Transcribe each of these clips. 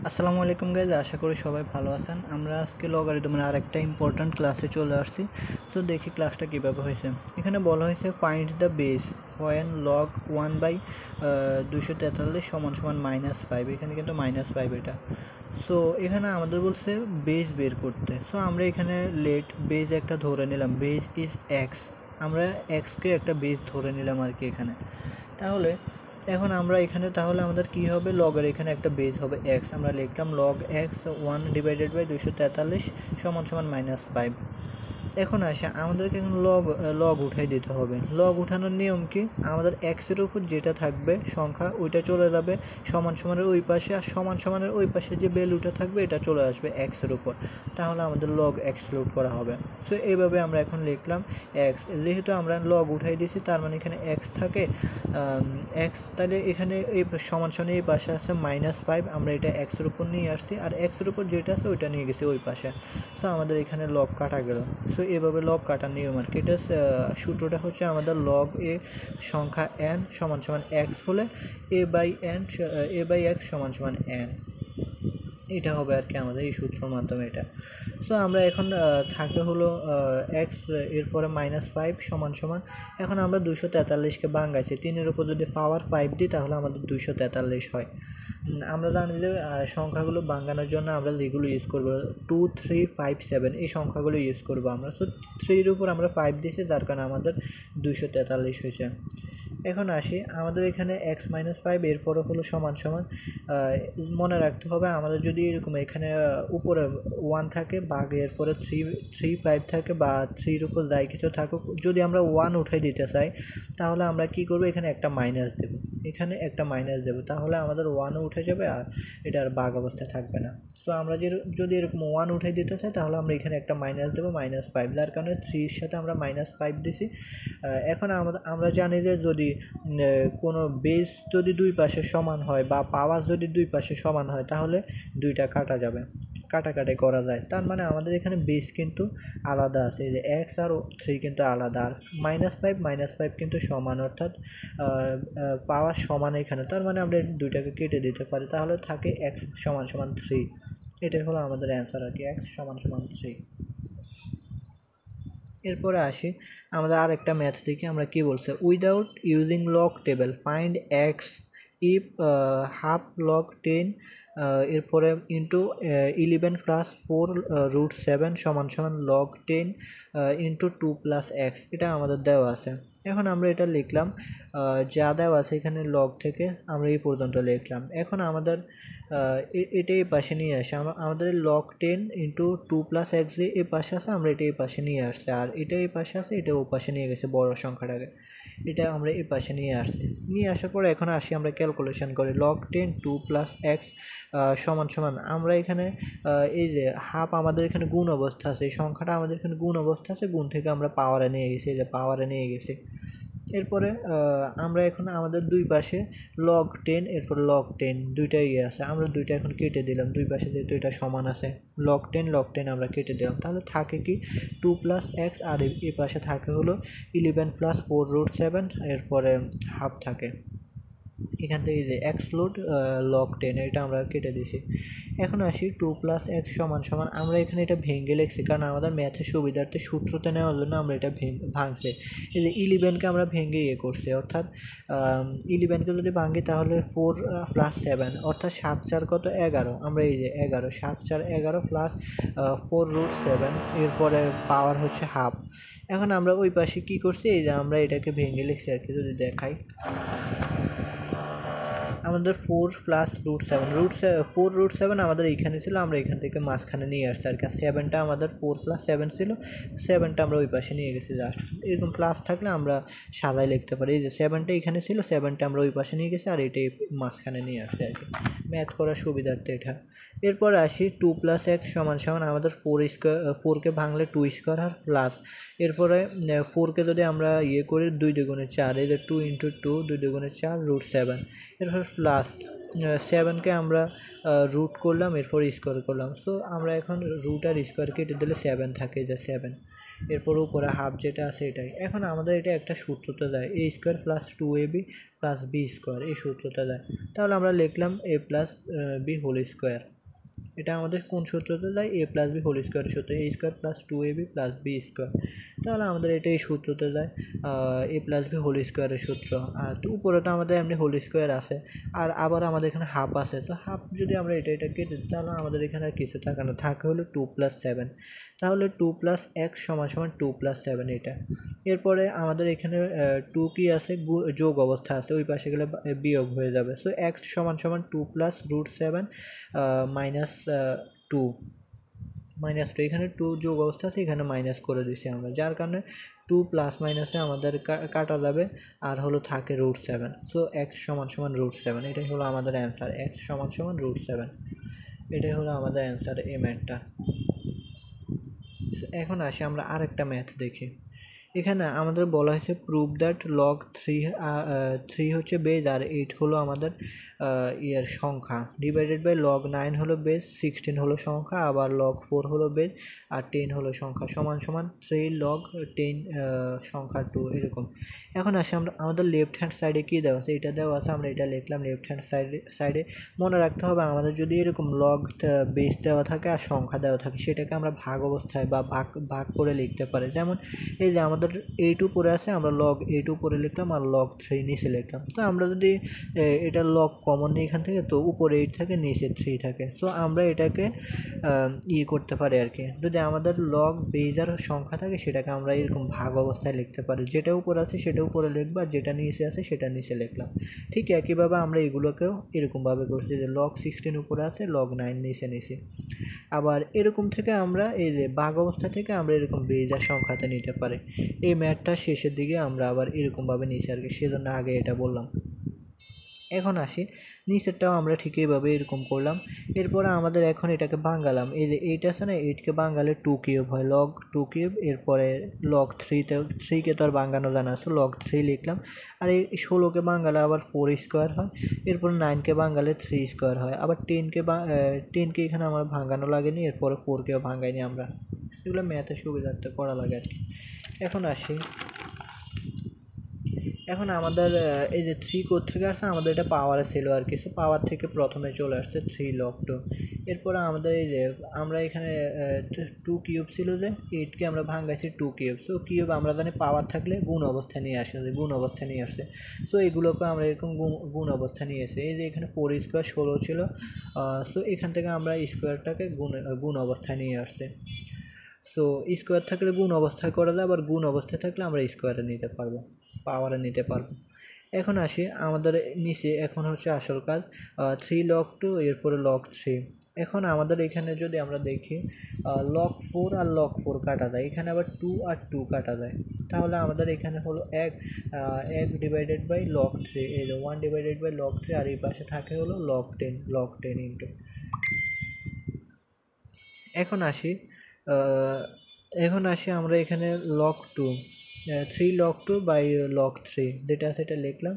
আসসালামু আলাইকুম গাইজ, আশা করি সবাই ভালো আছেন। আমরা আজকে লগারিদমের আরেকটা ইম্পর্ট্যান্ট ক্লাসে চলে আসছি। তো দেখি ক্লাসটা কীভাবে হয়েছে। এখানে বলা হয়েছে find the base when log 1/243 সমান -5। এখানে কিন্তু -5 এটা। সো এখানে আমাদের বলছে বেস বের করতে। সো আমরা এখানে লেট বেস একটা ধরে নিলাম, বেস ইজ এক্স। আমরা এক্সকে একটা বেস ধরে নিলাম আর কি এখানে। তাহলে এখন আমরা এখানে তাহলে আমাদের কী হবে, লগের এখানে একটা বেস হবে এক্স। আমরা লিখলাম লগ এক্স 1/243 সমান -5। এখন আসে আমাদেরকে এখন লগ উঠাই দিতে হবে। লগ উঠানোর নিয়ম কি, আমাদের এক্সের উপর যেটা থাকবে সংখ্যা ওইটা চলে যাবে সমানের ওই পাশে, আর সমানের ওই পাশে যে ভ্যালুটা থাকবে এটা চলে আসবে এক্সের উপর। তাহলে আমাদের লগ এক্সক্লুড করা হবে। সো এইভাবে আমরা এখন লিখলাম এক্স। যেহেতু আমরা লগ উঠাই দিয়েছি তার মানে এখানে এক্স থাকে এক্স, তাহলে এখানে এই সমান এই পাশে আছে -5। আমরা এটা এক্সের উপর নিয়ে আসছি, আর এক্সের উপর যেটা আছে ওইটা নিয়ে গেছি ওই পাশে। সো আমাদের এখানে লগ কাটা গেল। সো এভাবে লগ কাটার নিয়ম আর কি। এটা সূত্রটা হচ্ছে আমাদের লগ এ সংখ্যা n সমান এক্স হলে a/x সমান n। এটা হবে আর কি আমাদের এই সূত্রের মাধ্যমে এটা। সো আমরা এখন থাকে হলো এক্স, এরপরে -5 সমান এখন আমরা 243কে ভাঙাইছি, 3-এর উপর যদি পাওয়ার 5 দিই তাহলে আমাদের 243 হয়। আমরা জানি যে সংখ্যাগুলো ভাঙানোর জন্য আমরা যেগুলো ইউজ করবো 2, 3, 5, 7 এই সংখ্যাগুলো ইউজ করবো আমরা। সো 3-এর উপর আমরা 5 দিয়েছি, যার কারণে আমাদের 243 হয়েছে। এখন আসি আমাদের এখানে x-5 এরপরে হলো সমান মনে রাখতে হবে আমাদের যদি এরকম এখানে উপরে 1 থাকে বা এরপরে 3, 5 থাকে বা 3-এর উপর যাই কিছু থাকুক, যদি আমরা 1 উঠাই দিতে চাই তাহলে আমরা কি করব, এখানে একটা মাইনাস দেব, তাহলে আমাদের 1ও উঠে যাবে আর এটা আর ভাগ অবস্থায় থাকবে না। সো আমরা যদি এরকম 1 উঠাই দিতে চাই তাহলে আমরা এখানে একটা মাইনাস দেবো, -5, যার কারণে 3-এর সাথে আমরা -5 দিছি। এখন আমরা জানি যে যদি কোনো বেস যদি দুই পাশে সমান হয় বা পাওয়ার যদি দুই পাশে সমান হয় তাহলে দুইটা কাটা যাবে, কাটাকাটি করা যায়। তার মানে আমাদের এখানে বেস কিন্তু আলাদা আছে, এই যে এক্স আর 3 কিন্তু আলাদা, আর -5 কিন্তু সমান, অর্থাৎ পাওয়ার সমান এখানে। তার মানে আমরা দুইটাকে কেটে দিতে পারি, তাহলে থাকে এক্স সমান 3। এটাই হলো আমাদের অ্যান্সার আর কি, এক্স সমান 3। এরপরে আসি আমাদের আরেকটা ম্যাথ দেখি আমরা কি বলছে, without using log table find x if half log 10 এরপরে ইন্টু 11 + 4√7 সমান লগ 10 ইন্টু 2 + x। এটা আমাদের দেওয়া আছে। এখন আমরা এটা লিখলাম, যা দেওয়া আছে এখানে লগ থেকে আমরা এই পর্যন্ত লিখলাম। এখন আমাদের এটা এই পাশে নিয়ে আসে, আমাদের লগ 10 ইন্টু 2 + x এই পাশে আছে, আমরা এটা এই পাশে নিয়ে আসছি, আর এটা এই পাশে আছে, এটা ও পাশে নিয়ে গেছে বড় সংখ্যাটাকে, এটা আমরা এই পাশে নিয়ে আসছি। নিয়ে আসার পরে এখন আসি আমরা ক্যালকুলেশন করি, লগ 10 2 + x সমান আমরা এখানে এই যে হাফ আমাদের এখানে গুণ অবস্থা আছে, এই সংখ্যাটা আমাদের এখানে গুণ অবস্থা আছে, গুণ থেকে আমরা পাওয়ারে নিয়ে গেছি, এই যে পাওয়ারে নিয়ে গেছি। এরপরে আমরা এখন আমাদের দুই পাশে লগ 10 এরপর লগ 10 দুইটাই আছে, আমরা দুইটা এখন কেটে দিলাম, দুই পাশে যেহেতু এটা সমান আছে লগ 10 আমরা কেটে দিলাম। তাহলে থাকে কি 2 + x, আর এই পাশে থাকে হলো 11 + 4√7, এরপরে হাফ থাকে। এখান থেকে যে এক্সক্লুড লগ 10 এটা আমরা কেটে দিয়েছি। এখন আসি 2 + x সমান আমরা এখানে এটা ভেঙে লিখছি, কারণ আমাদের ম্যাথের সুবিধার্থে সূত্রতে নেওয়ার জন্য আমরা এটা ভাঙছি। এই যে 11কে আমরা ভেঙে করছি, অর্থাৎ 11কে যদি ভাঙি তাহলে 4 + 7 অর্থাৎ 7 4 কত 11, আমরা এই যে 11 7 4 11 + 4√7 এরপরে পাওয়ার হচ্ছে হাফ। এখন আমরা ওই পাশে কি করছি, এই যে আমরা এটাকে ভেঙে লিখছি আর কি, যদি দেখাই আমাদের 4 + √7 4√7 আমাদের এইখানে ছিল, আমরা এখান থেকে মাঝখানে নিয়ে আসছি আর কি। 7টা আমাদের 4 + 7 ছিল, 7টা আমরা ওই পাশে নিয়ে গেছি জাস্ট। এরকম প্লাস থাকলে আমরা সাদায় লিখতে পারি, এই যে 7টা এখানে ছিল, 7টা আমরা ওই পাশে নিয়ে গেছি, আর এটাই মাঝখানে নিয়ে আসছি আর কি, ম্যাথ করার সুবিধার্থে এটা। এরপর আসি 2 + x সমান আমাদের 4কে ভাঙলে 2² আর প্লাস, এরপরে 4কে যদি আমরা করি 2 × 4, এই যে 2 × 2 2 × 4√7, এরপর প্লাস 7কে আমরা রুট করলাম, এরপর স্কোয়ার করলাম। সো আমরা এখন রুট আর স্কোয়ার কেটে দিলে 7 থাকে, যে 7, এরপর উপরে হাফ যেটা আছে এটাই। এখন আমাদের এটা একটা সূত্রতে যায়, a² + 2ab + b², এই সূত্রতে যায়। তাহলে আমরা লিখলাম a + b হোল স্কোয়ার। এটা আমাদের কোন সূত্রতে যায়, a plus B whole square সূত্র, a square plus 2ab plus B square. তাহলে আমাদের এটা এই সূত্রতে যায়, a প্লাস বি হোল স্কোয়ারের সূত্র। আর তো উপরে তো আমাদের এমনি হোল স্কোয়ার আছে, আর আবার আমাদের এখানে হাফ আছে, তো হাফ যদি আমরা এটা কেটে দিই তাহলে আমাদের এখানে আর কিছু থাকে না, থাকে হলো 2 + 7। তাহলে 2 + x = 2 + 7 এটা। এরপরে আমাদের এখানে 2 কি আছে, যোগ অবস্থা আছে, ওই পাশে গেলে বিয়োগ হয়ে যাবে। সো x = 2 + √7 মাইনাস 2 -2, এখানে 2 যোগ অবস্থা আছে, এখানে মাইনাস করে দিছি আমরা, যার কারণে 2 প্লাস মাইনাসে আমাদের কাটা যাবে, আর হলো থাকে √7। সো x = √7, এটাই হলো আমাদের অ্যান্সার, x = √7। এটাই হলো আমাদের অ্যান্সার এই ম্যাথটা। এখন আসি আমরা আরেকটা ম্যাথ দেখি। এখানে আমাদের বলা হয়েছে প্রুভ দ্যাট log 3 হচ্ছে বেজ আর 8 হলো আমাদের সংখ্যা, ডিভাইডেড বাই log 9 হলো বেজ, 16 হলো সংখ্যা, আবার log 4 হলো বেজ আর 10 হলো সংখ্যা, সমান সমান 3 log 10 সংখ্যা 2 এরকম। এখন আসি আমরা আমাদের লেফট হ্যান্ড সাইডে কী দেওয়া আছে, এটা দেওয়া আছে, আমরা এটা লিখলাম লেফট হ্যান্ড সাইডে। মনে রাখতে হবে আমাদের যদি এরকম লগ বেস দেওয়া থাকে আর সংখ্যা দেওয়া থাকে, সেটাকে আমরা ভাগ অবস্থায় বা ভাগ করে লিখতে পারি। যেমন এই যে আমাদের 8 উপরে আছে, আমরা log 8 উপরে লিখলাম আর log 3 নিচে লিখলাম। তো আমরা যদি এটা লগ কমন নিই এখান থেকে, তো উপরে 8 থাকে, নিচে 3 থাকে। সো আমরা এটাকে করতে পারি আর কি, যদি আমাদের লগ বেজার সংখ্যা থাকে সেটাকে আমরা এরকম ভাগ অবস্থায় লিখতে পারি, যেটা উপরে আছে সেটা উপরে লিখবা, যেটা নিচে আছে সেটা নিচে লিখলাম। ঠিক একইভাবে আমরা এগুলোকেও এরকমভাবে করছি, যে log 16 উপরে আছে, log 9 নিচে। আবার এরকম থেকে আমরা এই যে ভাগ অবস্থা থেকে আমরা এরকম বেজার সংখ্যাতে নিতে পারি। এই ম্যাথটা শেষের দিকে আমরা আবার এরকমভাবে নিচ্ছি আর কি, সেজন্য আগে এটা বললাম। এখন আসি নিচেরটাও আমরা ঠিক এইভাবে এরকম করলাম। এরপরে আমাদের এখন এটাকে ভাঙালাম, এই যে 8 আছে না, 8কে ভাঙালে 2 কিউব হয়, log 2 কিউব। এরপরে log 3কে তো আর ভাঙানো জানা আছে, log 3 লিখলাম। আর এই 16কে ভাঙালে আবার 4 স্কোয়ার হয়। এরপর 9কে ভাঙালে 3 স্কোয়ার হয়। আবার 10কে এখানে আমার ভাঙানো লাগেনি, এরপরে 4কেও ভাঙাইনি আমরা, এগুলো ম্যাথের সুবিধার্থে করা লাগে আর কি। এখন আমাদের এই যে 3 কোত্থেকে আসছে, আমাদের এটা পাওয়ারে ছিল আর কিছু, পাওয়ার থেকে প্রথমে চলে আসছে 3 log 2। এরপরে আমাদের এই যে আমরা এখানে 2 কিউব ছিল, যে 8কে আমরা ভাঙাইছি 2 কিউব। সো কিউব আমরা জানি পাওয়ার থাকলে গুণ অবস্থায় নিয়ে আসে, গুণ অবস্থায় নিয়ে আসছে। সো এগুলোকে আমরা এরকম গুণ অবস্থায় নিয়ে এসে, এই যে এখানে 4 স্কোয়ার 16 ছিল, সো এখান থেকে আমরা স্কোয়ারটাকে গুণ অবস্থায় নিয়ে আসছে। সো স্কোয়ার থাকলে গুণ অবস্থায় করা যায়, আবার গুণ অবস্থায় থাকলে আমরা স্কোয়ারে নিতে পারবো, পাওয়ারে নিতে পারবো। এখন আসি আমাদের নিচে, এখন হচ্ছে আসল কাজ, 3 log 2, এরপরে log 3। এখন আমাদের এখানে যদি আমরা দেখি log 4 আর log 4 কাটা যায়, এখানে আবার 2 আর 2 কাটা যায়। তাহলে আমাদের এখানে হলো 1 ডিভাইডেড বাই log 3, এই যে 1 ডিভাইডেড বাই log 3, আর এই পাশে থাকে হলো log 10 ইন্টু। এখন আসি আমরা এখানে log 2, 3 log 2 বাই log 3 যেটা আছে এটা লিখলাম।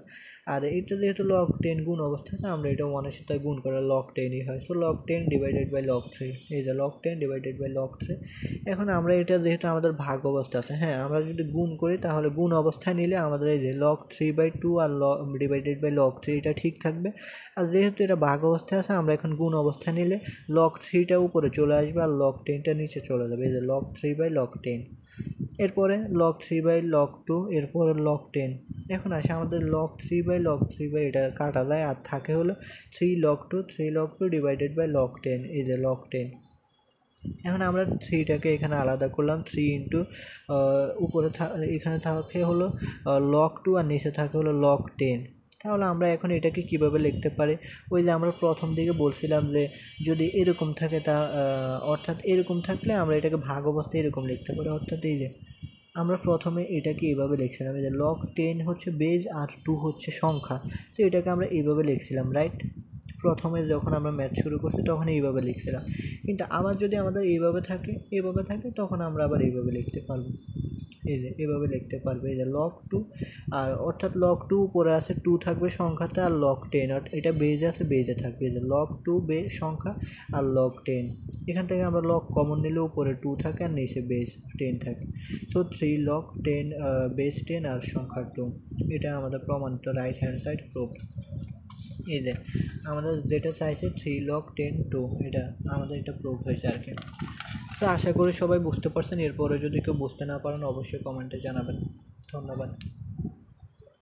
আর এটা যেহেতু log 10 গুণ অবস্থা আছে, আমরা এটা 1 এর সাথে গুণ করে log 10ই হয়। So log 10 divided by log 3, এই যে log 10 ডিভাইডেড বাই log 3। এখন আমরা এটা যেহেতু আমাদের ভাগ অবস্থা আছে, হ্যাঁ আমরা যদি গুণ করি তাহলে গুণ অবস্থায় নিলে আমাদের এই যে log 3/2 আর ডিভাইডেড বাই log 3 এটা ঠিক থাকবে। আর যেহেতু এটা ভাগ অবস্থায় আছে, আমরা এখন গুণ অবস্থায় নিলে log 3টা উপরে চলে আসবে আর log 10টা নিচে চলে যাবে, এই যে log 3/log 10। এরপরে log 3/log 2, এরপরে log 10। এখন আসে আমাদের log 3/log 3 এটা কাটা যায়, আর থাকে হলো 3 log 2 ডিভাইডেড বাই log 10, এই যে log 10। এখন আমরা 3টাকে এখানে আলাদা করলাম, 3 ইন্টু উপরে এখানে থাকে হলো log 2 আর নিচে থাকে হলো log 10। তাহলে আমরা এখন এটাকে কিভাবে লিখতে পারি, ওই যে আমরা প্রথম দিকে বলছিলাম যে যদি এরকম থাকে অর্থাৎ এরকম থাকলে আমরা এটাকে ভাগ অবস্থায় এরকম লিখতে পারি। অর্থাৎ এই যে আমরা প্রথমে এটাকে এইভাবে লিখছিলাম, এই যে log 10 হচ্ছে বেজ আর 2 হচ্ছে সংখ্যা, তো এটাকে আমরা এইভাবে লিখছিলাম, রাইট? প্রথমে যখন আমরা ম্যাথ শুরু করছি তখন এইভাবে লিখছিলাম। কিন্তু আবার যদি আমাদের এইভাবে থাকে তখন আমরা আবার এইভাবে লিখতে পারবো, এই যে এভাবে লিখতে পারবে, এই যে log 2, আর অর্থাৎ log 2 উপরে আছে, 2 থাকবে সংখ্যাতে, আর log 10 এটা বেজে আছে, বেজে থাকবে, এই যে log 2 সংখ্যা আর log 10। এখান থেকে আমরা log কমন নিলে উপরে 2 থাকে আর নিচে বেজ 10 থাকে। সো 3 log 10 বেজ 10 আর সংখ্যা 2, এটা আমাদের প্রমাণিত রাইট হ্যান্ড সাইড প্রুফ। এই যে আমাদের যেটা চাইছে 3 log 10 2, এটা আমাদের এটা প্রুভ হয়েছে আর কি। তো আশা করি সবাই বুঝতে পারছেন। এরপরে যদি কেউ বুঝতে না পারেন অবশ্যই কমেন্টে জানাবেন। ধন্যবাদ।